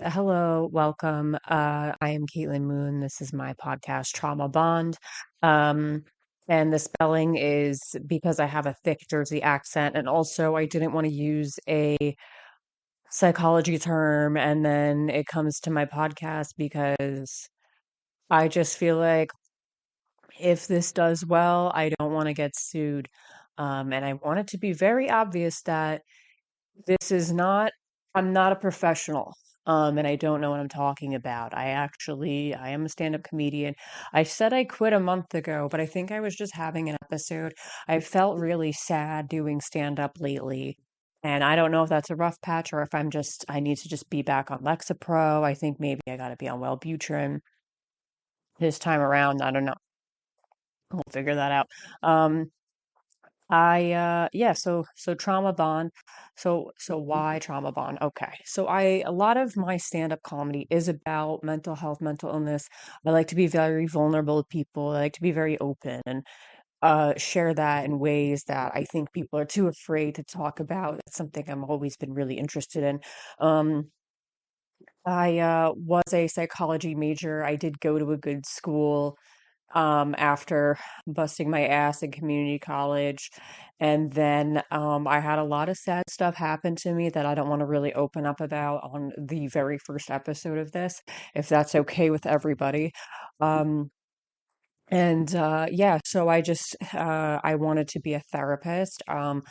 Hello, welcome. I am Caitlin Moon. This is my podcast, Trauma Bond. Um, and the spelling is because I have a thick Jersey accent, and also I didn't want to use a psychology term, and then it comes to my podcast because I just feel like if this does well, I don't want to get sued. And I want it to be very obvious that this is not, I'm not a professional. And I don't know what I'm talking about. I am a stand-up comedian. I said I quit a month ago, but I think I was just having an episode. I felt really sad doing stand-up lately. And I don't know if that's a rough patch or if I need to just be back on Lexapro. I think maybe I got to be on Wellbutrin this time around. I don't know. We'll figure that out. Um, so trauma bond. So why trauma bond? Okay. So a lot of my stand-up comedy is about mental health, mental illness. I like to be very vulnerable with people. I like to be very open and share that in ways that I think people are too afraid to talk about. That's something I've always been really interested in. Um, I was a psychology major. I did go to a good school after busting my ass in community college. And then I had a lot of sad stuff happen to me that I don't want to really open up about on the very first episode of this, if that's okay with everybody. Um, so I wanted to be a therapist. I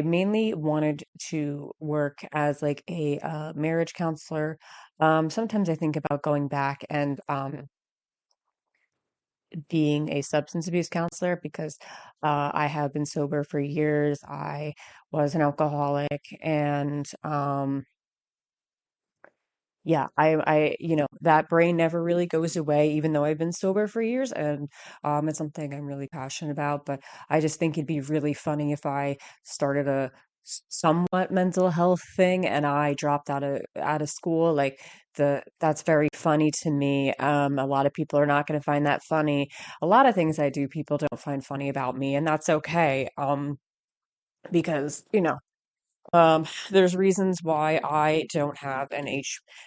mainly wanted to work as like a marriage counselor. Sometimes I think about going back and being a substance abuse counselor because I have been sober for years. I was an alcoholic, and that brain never really goes away, even though I've been sober for years, and it's something I'm really passionate about. But I just think it'd be really funny if I started a somewhat mental health thing and I dropped out of school. Like that's very funny to me. A lot of people are not going to find that funny. A lot of things I do, people don't find funny about me, and that's okay. Because there's reasons why I don't have an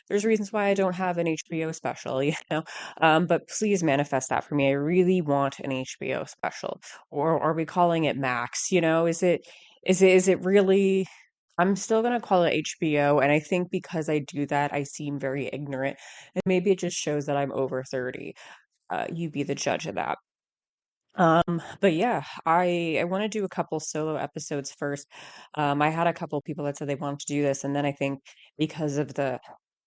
there's reasons why I don't have an HBO special, but please manifest that for me. I really want an HBO special. Or are we calling it Max? Is it really, I'm still gonna call it HBO, and I think because I do that, I seem very ignorant. And maybe it just shows that I'm over 30. You be the judge of that. But yeah, I want to do a couple solo episodes first. I had a couple people that said they wanted to do this, and then I think because of the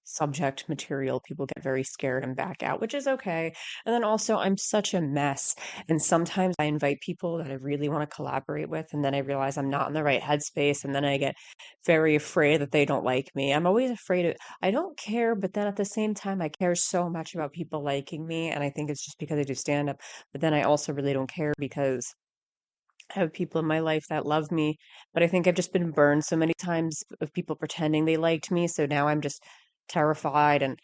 subject material, people get very scared and back out, which is okay. And then also, I'm such a mess, and sometimes I invite people that I really want to collaborate with, and then I realize I'm not in the right headspace, and then I get very afraid that they don't like me. I'm always afraid of, I don't care, but then at the same time, I care so much about people liking me, and I think it's just because I do stand up. But then I also really don't care because I have people in my life that love me. But I think I've just been burned so many times of people pretending they liked me. So now I'm just terrified. And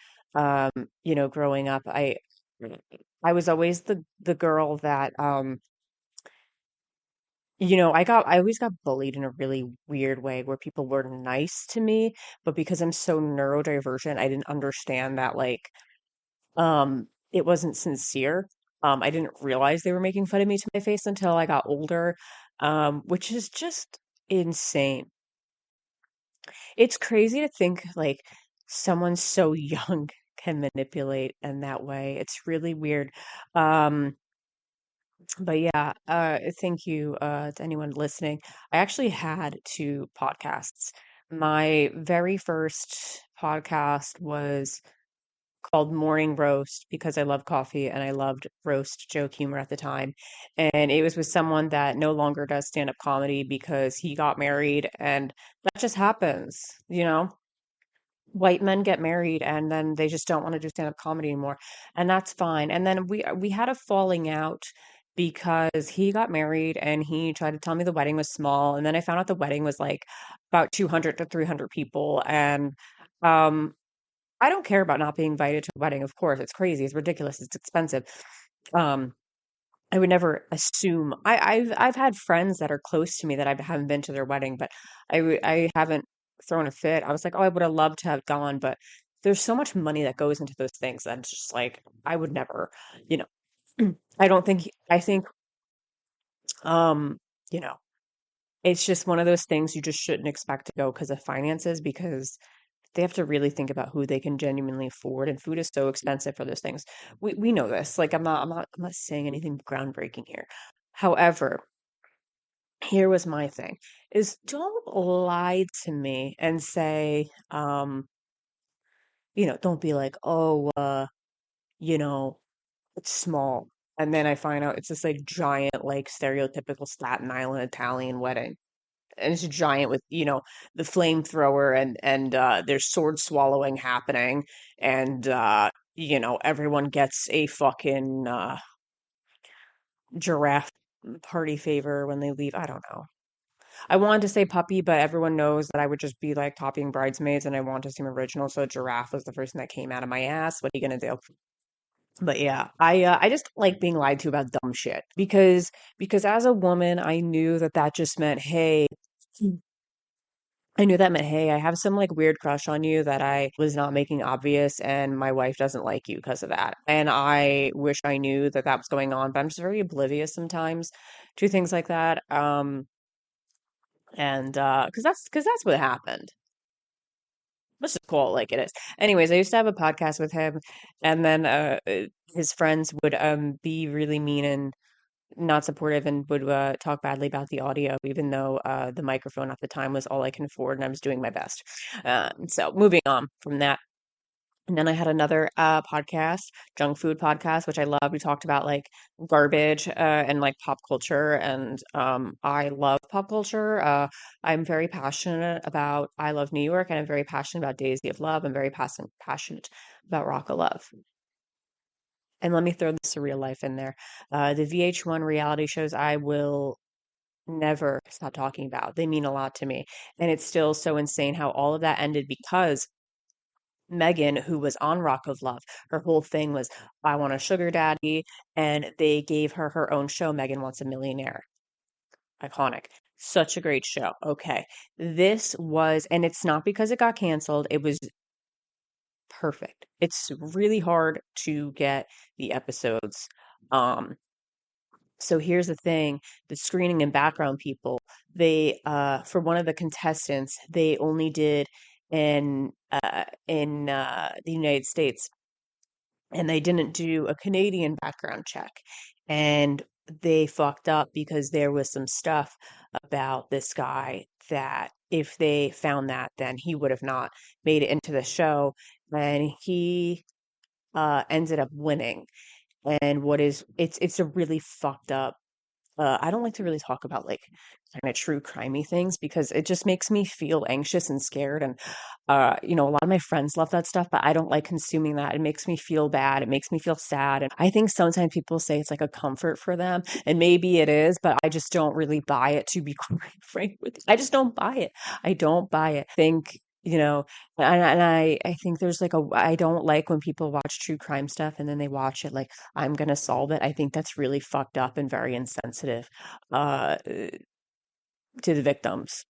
growing up, I was always the girl that I always got bullied in a really weird way where people were nice to me, but because I'm so neurodivergent, I didn't understand that it wasn't sincere. I didn't realize they were making fun of me to my face until I got older, which is just insane. It's crazy to think like someone so young can manipulate in that way. It's really weird. Um, but yeah, thank you to anyone listening. I actually had two podcasts. My very first podcast was called Morning Roast because I love coffee and I loved roast joke humor at the time. And it was with someone that no longer does stand-up comedy because he got married, and that just happens, you know? White men get married and then they just don't want to do stand-up comedy anymore, and that's fine. And then we had a falling out because he got married and he tried to tell me the wedding was small, and then I found out the wedding was like about 200 to 300 people. And um I don't care about not being invited to a wedding. Of course, it's crazy, it's ridiculous, it's expensive. Um, I would never assume. I've had friends that are close to me that I haven't been to their wedding, but I haven't thrown a fit. I was like, oh, I would have loved to have gone, but there's so much money that goes into those things that it's just like I would never, you know, I don't think I think um, you know, it's just one of those things you just shouldn't expect to go because of finances because they have to really think about who they can genuinely afford and food is so expensive for those things. We know this. Like I'm not saying anything groundbreaking here. However, here was my thing is don't lie to me and say, don't be like, oh, you know, it's small. And then I find out it's this like giant, like stereotypical Staten Island Italian wedding. And it's a giant with, the flamethrower and there's sword swallowing happening. And everyone gets a fucking giraffe party favor when they leave. I don't know. I wanted to say puppy, but everyone knows that I would just be like copying Bridesmaids and I want to seem original. So giraffe was the first thing that came out of my ass. What are you gonna do? But yeah, I just like being lied to about dumb shit because as a woman, I knew that that just meant, hey, I knew that meant, hey, I have some like weird crush on you that I was not making obvious, and my wife doesn't like you because of that. And I wish I knew that that was going on, but I'm just very oblivious sometimes to things like that. And because that's what happened. Let's just call it like it is. Anyways, I used to have a podcast with him, and then his friends would be really mean and not supportive and would talk badly about the audio, even though the microphone at the time was all I can afford and I was doing my best. So moving on from that. And then I had another podcast, junk food podcast, which I love. We talked about like garbage and like pop culture. And I love pop culture. I'm very passionate about I Love New York and I'm very passionate about Daisy of Love. I'm very passionate about Rock of Love. And let me throw the surreal life in there. The VH1 reality shows I will never stop talking about. They mean a lot to me. And it's still so insane how all of that ended because Megan, who was on Rock of Love, her whole thing was, I want a sugar daddy. And they gave her her own show, Megan Wants a Millionaire. Iconic. Such a great show. Okay. This was, and it's not because it got canceled, it was perfect. It's really hard to get the episodes. Um, So here's the thing, the screening and background people, they for one of the contestants, they only did in the United States and they didn't do a Canadian background check. And they fucked up because there was some stuff about this guy that if they found that, then he would have not made it into the show. And he ended up winning. And it's a really fucked up I don't like to really talk about like kind of true crimey things because it just makes me feel anxious and scared. And a lot of my friends love that stuff, but I don't like consuming that. It makes me feel bad. It makes me feel sad. And I think sometimes people say it's like a comfort for them, and maybe it is, but I just don't really buy it to be quite frank with you. I just don't buy it. I don't buy it. Think, and I think there's like I don't like when people watch true crime stuff and then they watch it like I'm gonna solve it. I think that's really fucked up and very insensitive to the victims.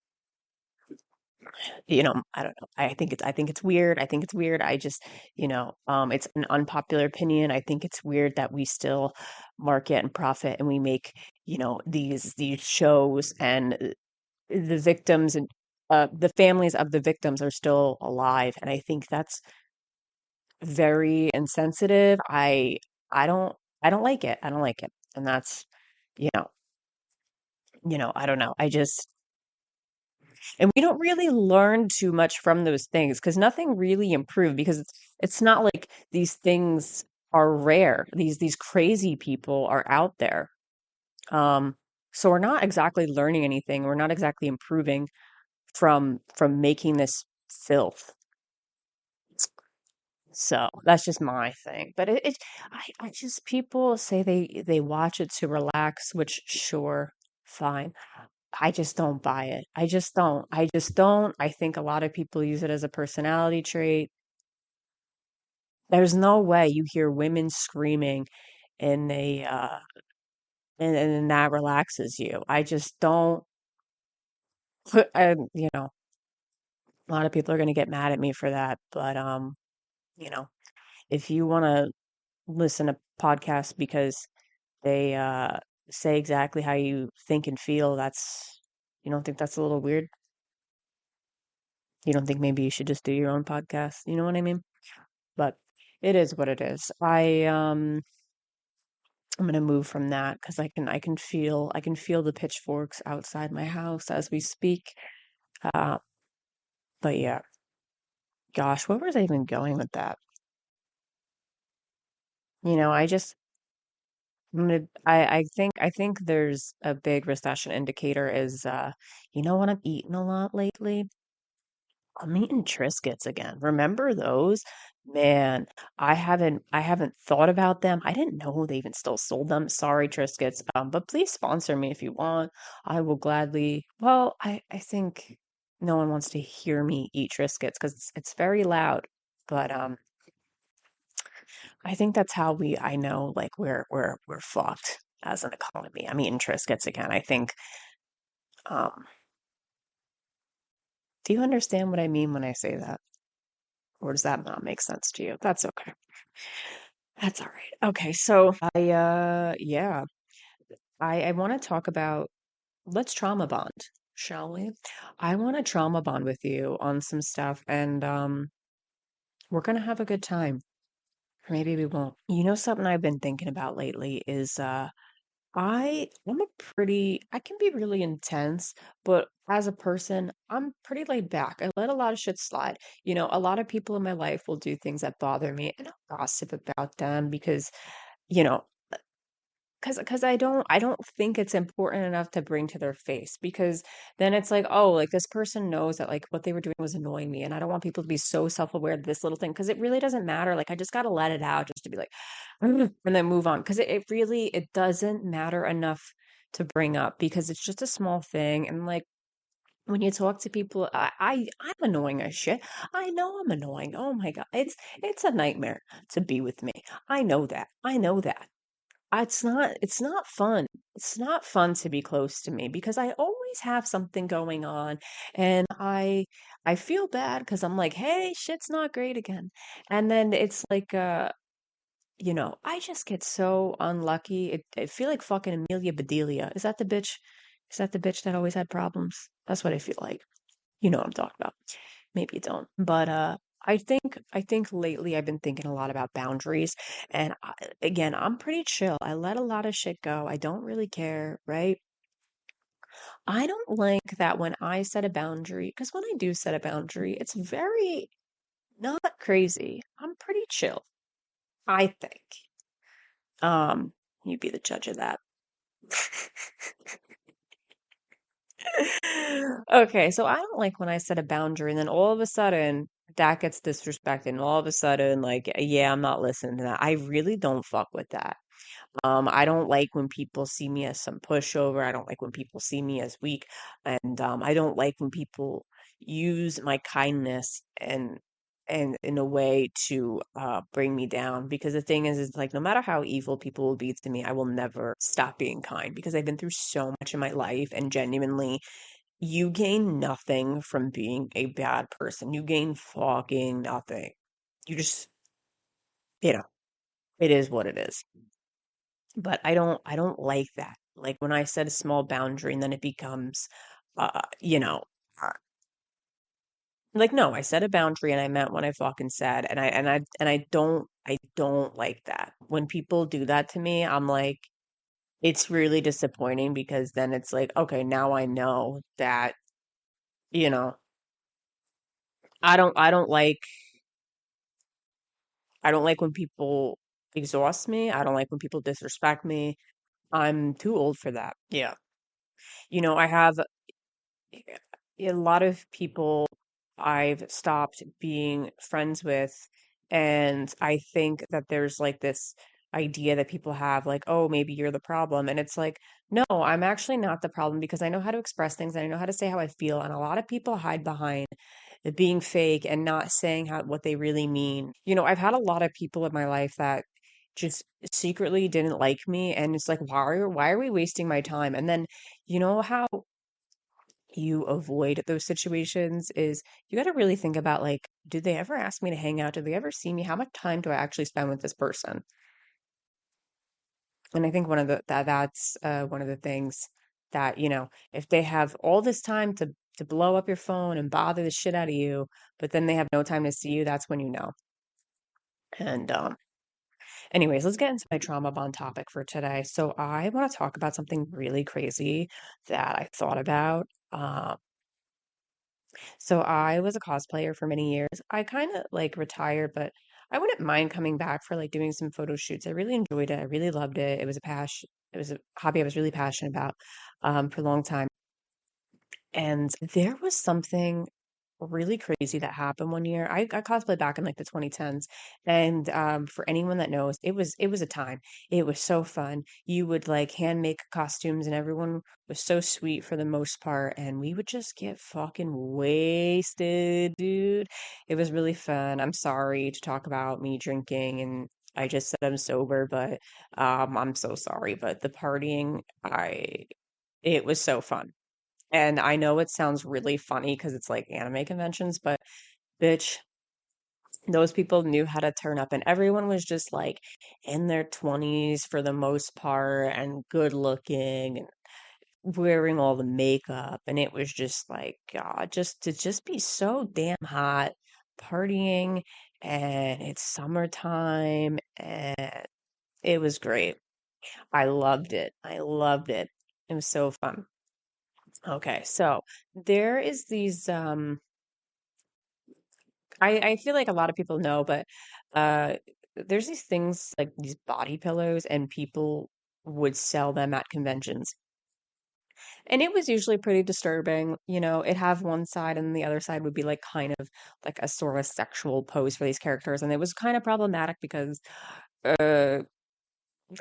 I don't know. I think it's weird. I think it's weird. I just, it's an unpopular opinion. I think it's weird that we still market and profit and we make, these shows and the victims and the families of the victims are still alive. And I think that's very insensitive. I don't I don't like it. I don't like it. And that's, you know, I don't know. And we don't really learn too much from those things because nothing really improved because it's not like these things are rare. These crazy people are out there. Um, so we're not exactly learning anything. We're not exactly improving from making this filth. So that's just my thing. But I just people say they watch it to relax, which sure, fine. I just don't buy it. I just don't. I just don't. I think a lot of people use it as a personality trait. There's no way you hear women screaming and and that relaxes you. I just don't put a lot of people are gonna get mad at me for that, but You know, if you want to listen to podcasts because they say exactly how you think and feel, you don't think that's a little weird? You don't think maybe you should just do your own podcast? You know what I mean? But it is what it is. I'm gonna move from that because I can feel the pitchforks outside my house as we speak. Uh, but yeah, gosh, where was I even going with that? You know, I think there's a big recession indicator is you know what I'm eating a lot lately? I'm eating Triscuits again. Remember those? Man, I haven't thought about them. I didn't know they even still sold them. Sorry, Triscuits. But please sponsor me if you want. I will gladly. Well, I think no one wants to hear me eat Triscuits because it's very loud. But I think that's how I know like we're fucked as an economy. I'm eating Triscuits again. I think um do you understand what I mean when I say that? Or does that not make sense to you? That's okay. That's all right. Okay, so yeah, I want to talk about let's trauma bond, shall we? I want to trauma bond with you on some stuff and we're gonna have a good time. Or maybe we won't. You know something I've been thinking about lately is I can be really intense, but as a person, I'm pretty laid back. I let a lot of shit slide. You know, a lot of people in my life will do things that bother me and I'll gossip about them because, you know, because I don't think it's important enough to bring to their face because then it's like, oh, like this person knows that like what they were doing was annoying me and I don't want people to be so self-aware of this little thing because it really doesn't matter. Like I just got to let it out just to be like "Ugh," and then move on because it really it doesn't matter enough to bring up because it's just a small thing and like when you talk to people, I'm annoying as shit. I know I'm annoying. Oh my God. It's a nightmare to be with me. I know that. I know that. It's not fun. It's not fun to be close to me because I always have something going on and I feel bad because I'm like, hey, shit's not great again. And then it's like you know, I just get so unlucky. I feel like fucking Amelia Bedelia. Is that the bitch? Is that the bitch that always had problems? That's what I feel like. You know what I'm talking about. Maybe you don't. But I think lately I've been thinking a lot about boundaries and again, I'm pretty chill. I let a lot of shit go. I don't really care, right? I don't like that when I set a boundary, because when I do set a boundary, it's very not crazy. I'm pretty chill, I think. Um, you be the judge of that. Okay, so I don't like when I set a boundary and then all of a sudden that gets disrespected and all of a sudden like yeah, I'm not listening to that. I really don't fuck with that. I don't like when people see me as some pushover. I don't like when people see me as weak, and I don't like when people use my kindness and in a way to bring me down. Because the thing is like no matter how evil people will be to me, I will never stop being kind because I've been through so much in my life, and genuinely, you gain nothing from being a bad person. You gain fucking nothing. You just, you know, it is what it is. But I don't like that. Like when I set a small boundary and then it becomes you know, uh, like no, I set a boundary and I meant what I fucking said and I don't like that. When people do that to me, I'm like it's really disappointing because then it's like, okay, now I know that, you know, I don't like when people exhaust me. I don't like when people disrespect me. I'm too old for that. Yeah. You know, I have a lot of people I've stopped being friends with, and I think that there's like this idea that people have, like, oh, maybe you're the problem. And it's like, no, I'm actually not the problem because I know how to express things and I know how to say how I feel. And a lot of people hide behind it being fake and not saying what they really mean. You know, I've had a lot of people in my life that just secretly didn't like me, and it's like, why are we wasting my time? And then, you know how you avoid those situations is you got to really think about like, do they ever ask me to hang out? Do they ever see me? How much time do I actually spend with this person? And I think that's one of the things that, if they have all this time to blow up your phone and bother the shit out of you, but then they have no time to see you, that's when you know. And anyways, let's get into my trauma bond topic for today. So I want to talk about something really crazy that I thought about. So I was a cosplayer for many years. I kind of like retired, but I wouldn't mind coming back for like doing some photo shoots. I really enjoyed it. I really loved it. It was a passion. It was a hobby I was really passionate about for a long time. And there was something really crazy that happened one year. I cosplayed back in like the 2010s, and for anyone that knows, it was a time. It was so fun. You would like hand make costumes, and everyone was so sweet for the most part, and we would just get fucking wasted, dude. It was really fun. I'm sorry to talk about me drinking, and I just said I'm sober, but I'm so sorry. But the partying, it was so fun. And I know it sounds really funny because it's like anime conventions, but bitch, those people knew how to turn up, and everyone was just like in their 20s for the most part and good looking and wearing all the makeup. And it was just like, God, just to just be so damn hot, partying, and it's summertime, and it was great. I loved it. I loved it. It was so fun. Okay, so there is these I feel like a lot of people know, but uh there's these things like these body pillows and people would sell them at conventions. And it was usually pretty disturbing. It'd have one side and the other side would be like kind of like a sort of sexual pose for these characters. And it was kind of problematic because the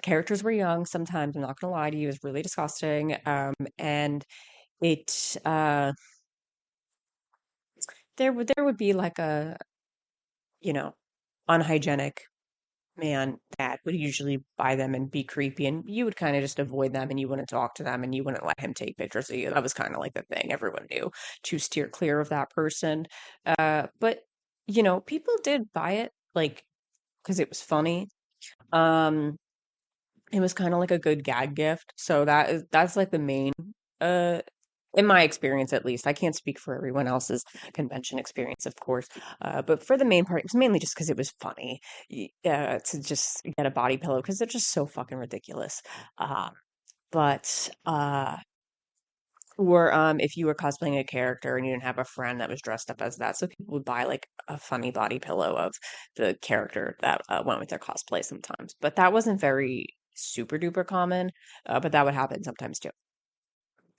characters were young sometimes, I'm not gonna lie to you, it was really disgusting. And it there would be like a, you know, unhygienic man that would usually buy them and be creepy, and you would kind of just avoid them and you wouldn't talk to them and you wouldn't let him take pictures of you. That was kind of like the thing. Everyone knew to steer clear of that person. But people did buy it like because it was funny. Um, it was kind of like a good gag gift. So that's like the main uh in my experience at least. I can't speak for everyone else's convention experience, of course. But for the main part, it was mainly just because it was funny to just get a body pillow because they're just so fucking ridiculous. But or if you were cosplaying a character and you didn't have a friend that was dressed up as that, so people would buy like a funny body pillow of the character that went with their cosplay sometimes. But that wasn't very super duper common, but that would happen sometimes too.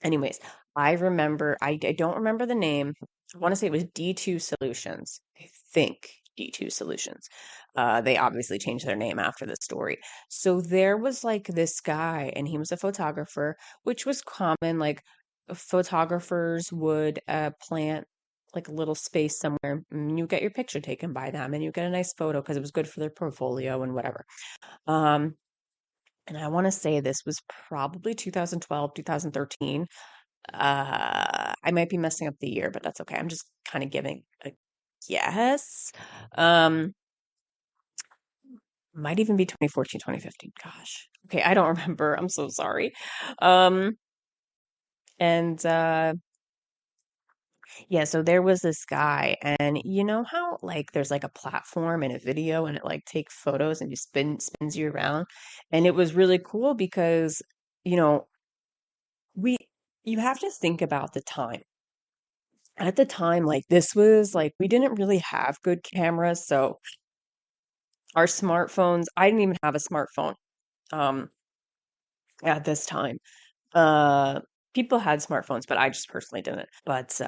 Anyways, I don't remember the name. I want to say it was D2 Solutions. I think D2 Solutions. They obviously changed their name after the story. So there was like this guy, and he was a photographer, which was common. Like photographers would plant like a little space somewhere, and you get your picture taken by them, and you get a nice photo because it was good for their portfolio and whatever. Um, and I want to say this was probably 2012, 2013. I might be messing up the year, but that's okay. I'm just kind of giving a guess. Um, might even be 2014, 2015. Gosh. Okay, I don't remember. I'm so sorry. Um, and yeah, so there was this guy, and you know how like there's like a platform in a video and it like takes photos and you spins you around. And it was really cool because, you know, we you have to think about the time at the time, like this was like we didn't really have good cameras, so our smartphones, I didn't even have a smartphone um at this time. Uh People had smartphones, but I just personally didn't. But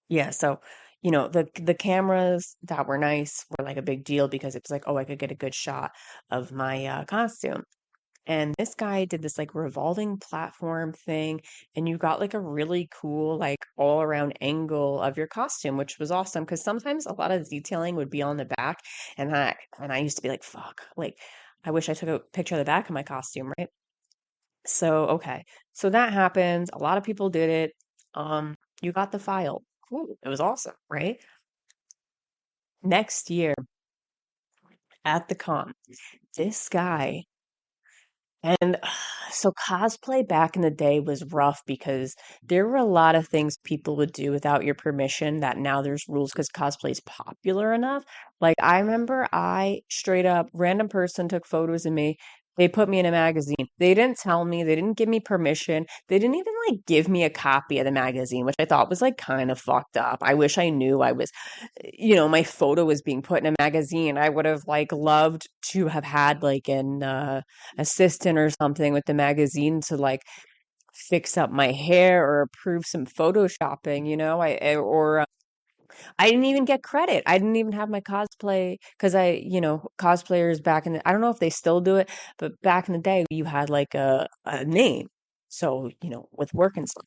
yeah, so the cameras that were nice were like a big deal because it was like, oh, I could get a good shot of my costume. And this guy did this like revolving platform thing, and you got like a really cool, like all around angle of your costume, which was awesome because sometimes a lot of the detailing would be on the back, and I used to be like, fuck, like I wish I took a picture of the back of my costume, right? So, okay. So that happens. A lot of people did it. You got the file. Cool. It was awesome, right? Next year at the con, this guy, and so cosplay back in the day was rough because there were a lot of things people would do without your permission that now there's rules because cosplay is popular enough. Like I remember I straight up random person took photos of me. They put me in a magazine. They didn't tell me, they didn't give me permission. They didn't even like give me a copy of the magazine, which I thought was like kind of fucked up. I wish I knew I was, my photo was being put in a magazine. I would have like loved to have had like an assistant or something with the magazine to like fix up my hair or approve some photoshopping, or I didn't even get credit. I didn't even have my cosplay because cosplayers back in I don't know if they still do it, but back in the day you had like a name. So, with work and stuff,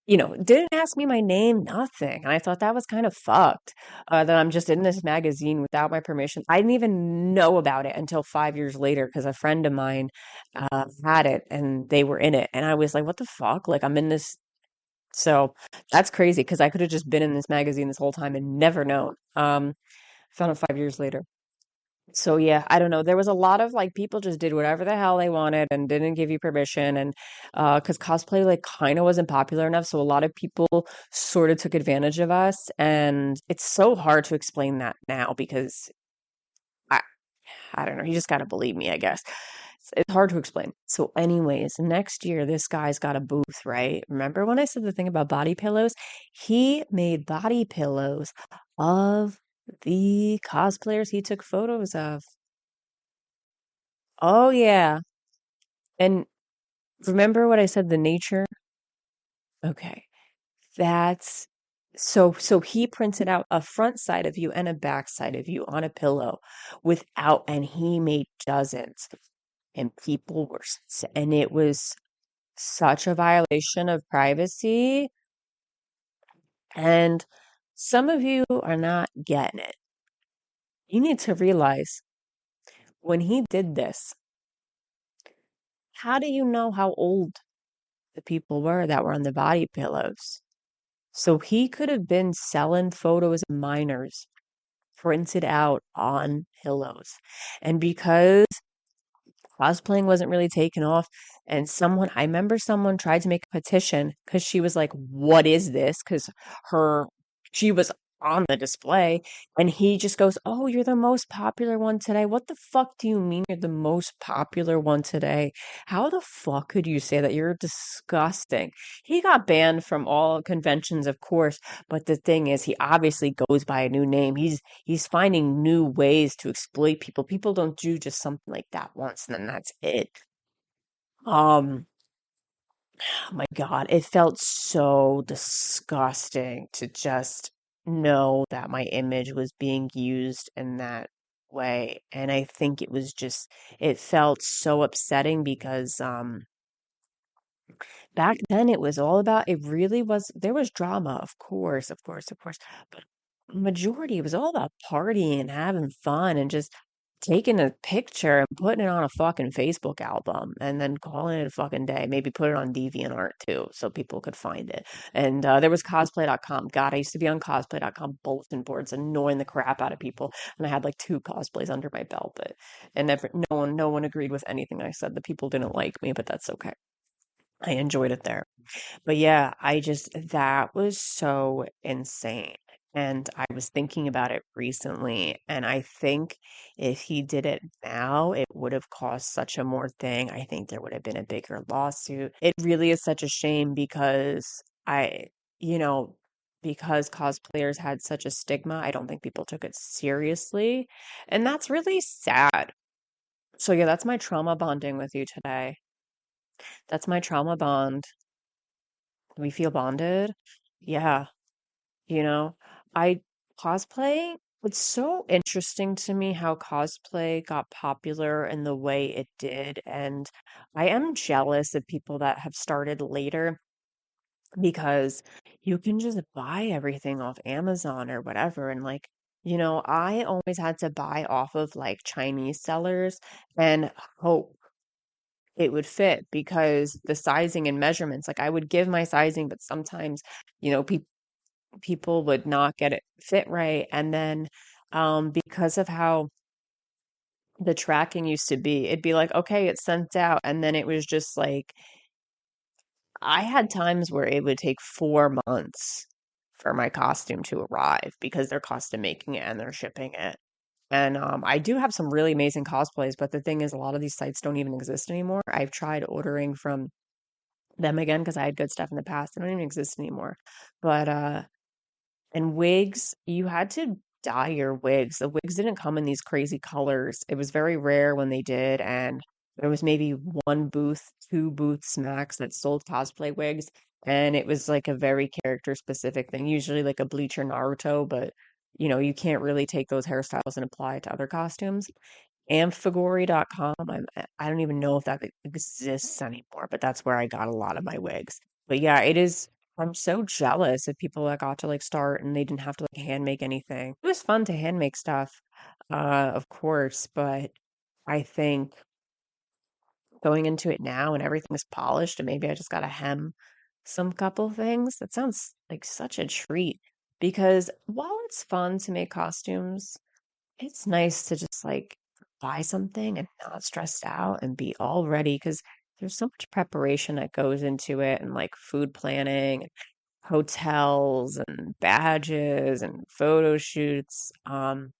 didn't ask me my name, nothing. And I thought that was kind of fucked, that I'm just in this magazine without my permission. I didn't even know about it until 5 years later because a friend of mine had it and they were in it. And I was like, what the fuck? Like, I'm in this. So that's crazy because I could have just been in this magazine this whole time and never known. Found it 5 years later. So yeah, I don't know. There was a lot of like people just did whatever the hell they wanted and didn't give you permission and because cosplay like kind of wasn't popular enough, so a lot of people sort of took advantage of us and it's so hard to explain that now because I I don't know, you just got to believe me, I guess. It's hard to explain. So anyways, next year this guy's got a booth, right? Remember when I said the thing about body pillows? He made body pillows of the cosplayers he took photos of. Oh yeah. And remember what I said, the nature? Okay. That's so he printed out a front side of you and a back side of you on a pillow and he made dozens and people were and it was such a violation of privacy and some of you are not getting it. You need to realize when he did this, how do you know how old the people were that were on the body pillows? So he could have been selling photos of minors printed out on pillows. And because cosplaying wasn't really taken off, and I remember someone tried to make a petition because she was like, "What is this?" Because her, she was on the display, and he just goes, "Oh, you're the most popular one today." What the fuck do you mean you're the most popular one today? How the fuck could you say that? You're disgusting. He got banned from all conventions, of course, but the thing is, he obviously goes by a new name. He's finding new ways to exploit people. People don't do just something like that once and then that's it. Um, oh my God, it felt so disgusting to just know that my image was being used in that way. And I think it felt so upsetting because back then it was all about, it really was, there was drama, of course, of course, of course, but majority, it was all about partying and having fun and just taking a picture and putting it on a fucking Facebook album and then calling it a fucking day. Maybe put it on DeviantArt too so people could find it. And there was cosplay.com. God, I used to be on cosplay.com bulletin boards annoying the crap out of people. And I had like two cosplays under my belt, and no one agreed with anything I said. The people didn't like me, but that's okay. I enjoyed it there. But yeah, that was so insane. And I was thinking about it recently, and I think if he did it now, it would have caused such a more thing. I think there would have been a bigger lawsuit. It really is such a shame because you know, because cosplayers had such a stigma, I don't think people took it seriously. And that's really sad. So yeah, that's my trauma bonding with you today. That's my trauma bond. We feel bonded. Yeah, you know, I cosplay, it's so interesting to me how cosplay got popular in the way it did. And I am jealous of people that have started later because you can just buy everything off Amazon or whatever. And like, I always had to buy off of like Chinese sellers and hope. it would fit because the sizing and measurements, like I would give my sizing, but sometimes, people would not get it fit right. And then because of how the tracking used to be, it'd be like, okay, it's sent out. And then it was just like, I had times where it would take 4 months for my costume to arrive because they're custom making it and they're shipping it. And I do have some really amazing cosplays, but the thing is, a lot of these sites don't even exist anymore. I've tried ordering from them again because I had good stuff in the past. They don't even exist anymore. But and wigs, you had to dye your wigs. The wigs didn't come in these crazy colors. It was very rare when they did, and there was maybe one booth, two booths max that sold cosplay wigs, and it was like a very character specific thing, usually like a Bleach or Naruto, but you can't really take those hairstyles and apply it to other costumes. Amphigoury.com. I don't even know if that exists anymore, but that's where I got a lot of my wigs. But yeah, it is. I'm so jealous of people that got to like start and they didn't have to like hand make anything. It was fun to hand make stuff, of course, but I think going into it now and everything is polished and maybe I just gotta hem some couple things. That sounds like such a treat because while it's fun to make costumes, it's nice to just like buy something and not stressed out and be all ready because there's so much preparation that goes into it and like food planning, and hotels and badges and photo shoots. I've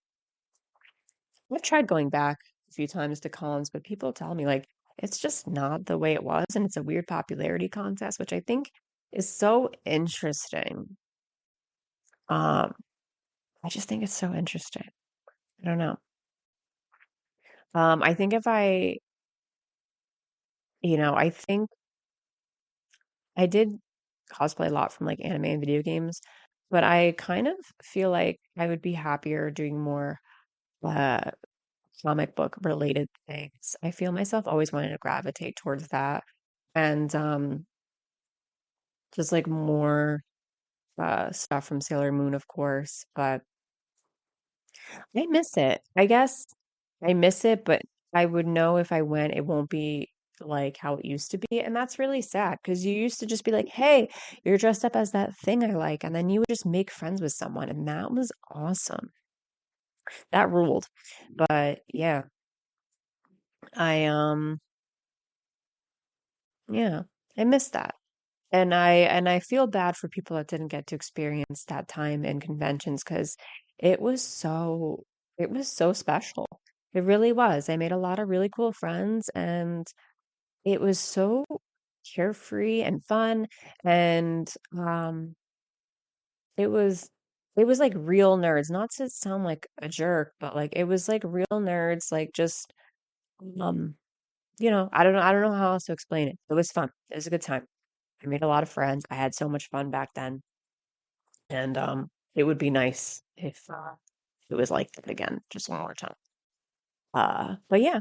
tried going back a few times to cons, but people tell me like it's just not the way it was and it's a weird popularity contest, which I think is so interesting. Um, I just think it's so interesting. I don't know. I think if I think I did cosplay a lot from like anime and video games, but I kind of feel like I would be happier doing more uh comic book related things. I feel myself always wanting to gravitate towards that and just like more stuff from Sailor Moon, of course, but I miss it. I guess I miss it, but I would know if I went, it won't be like how it used to be. And that's really sad because you used to just be like, hey, you're dressed up as that thing I like. And then you would just make friends with someone. And that was awesome. That ruled. But yeah, I yeah, I miss that. And I feel bad for people that didn't get to experience that time in conventions because it was so it was so special. It really was. I made a lot of really cool friends and it was so carefree and fun and it was it was like real nerds, not to sound like a jerk, but like it was like real nerds, like just um I don't know how else to explain it. It was fun. It was a good time. I made a lot of friends. I had so much fun back then. And it would be nice if it was like that again, just one more time. But yeah,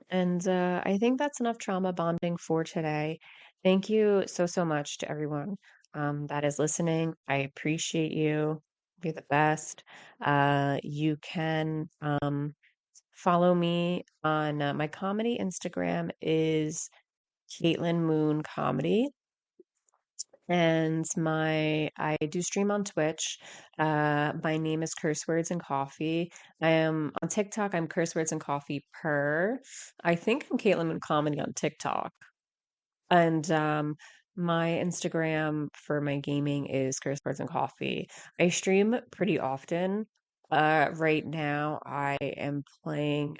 and I think that's enough trauma bonding for today. Thank you so, so much to everyone that is listening. I appreciate you. You're the best. You can follow me on my comedy Instagram is Caitlin Moon Comedy. And I do stream on Twitch. My name is Curse Words and Coffee. I am on TikTok. I'm Curse Words and Coffee per. I think I'm Caitlin with Comedy on TikTok. And my Instagram for my gaming is Curse Words and Coffee. I stream pretty often. Right now I am playing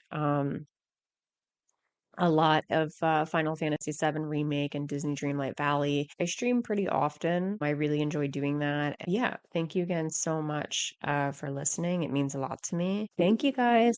a lot of Final Fantasy VII Remake and Disney Dreamlight Valley. I stream pretty often. I really enjoy doing that. Yeah, thank you again so much for listening. It means a lot to me. Thank you guys.